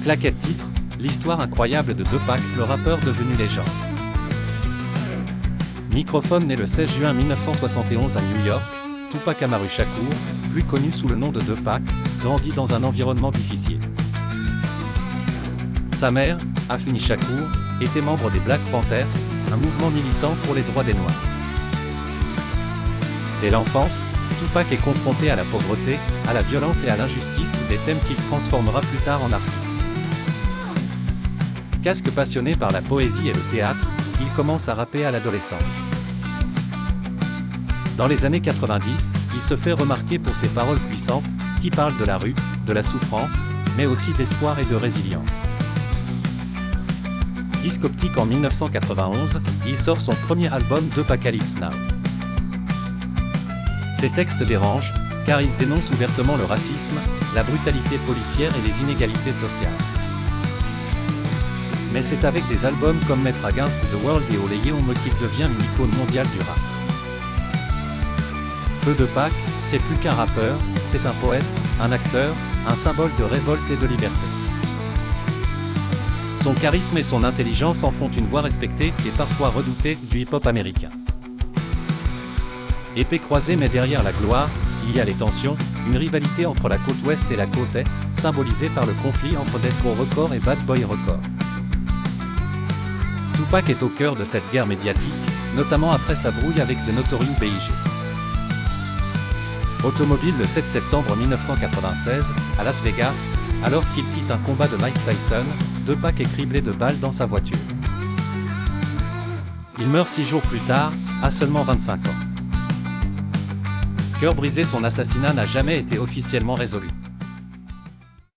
Claquette titre, l'histoire incroyable de Tupac, le rappeur devenu légende. Microphone né le 16 juin 1971 à New York, Tupac Amaru Shakur, plus connu sous le nom de Tupac, grandit dans un environnement difficile. Sa mère, Afeni Shakur, était membre des Black Panthers, un mouvement militant pour les droits des Noirs. Dès l'enfance, Tupac est confronté à la pauvreté, à la violence et à l'injustice, des thèmes qu'il transformera plus tard en artiste. Casque passionné par la poésie et le théâtre, il commence à rapper à l'adolescence. Dans les années 90, il se fait remarquer pour ses paroles puissantes, qui parlent de la rue, de la souffrance, mais aussi d'espoir et de résilience. Disque optique en 1991, il sort son premier album Tupacalypse Now. Ses textes dérangent, car il dénonce ouvertement le racisme, la brutalité policière et les inégalités sociales. Mais c'est avec des albums comme Mettre Against the World et Olayé Homme qu'il devient une icône mondiale du rap. Feu Tupac, c'est plus qu'un rappeur, c'est un poète, un acteur, un symbole de révolte et de liberté. Son charisme et son intelligence en font une voix respectée et parfois redoutée du hip-hop américain. Épée croisée mais derrière la gloire, il y a les tensions, une rivalité entre la côte ouest et la côte est, symbolisée par le conflit entre Death Row Records et Bad Boy Records. Tupac est au cœur de cette guerre médiatique, notamment après sa brouille avec The Notorious B.I.G. Automobile le 7 septembre 1996, à Las Vegas, alors qu'il quitte un combat de Mike Tyson, Tupac est criblé de balles dans sa voiture. Il meurt 6 jours plus tard, à seulement 25 ans. Cœur brisé, son assassinat n'a jamais été officiellement résolu.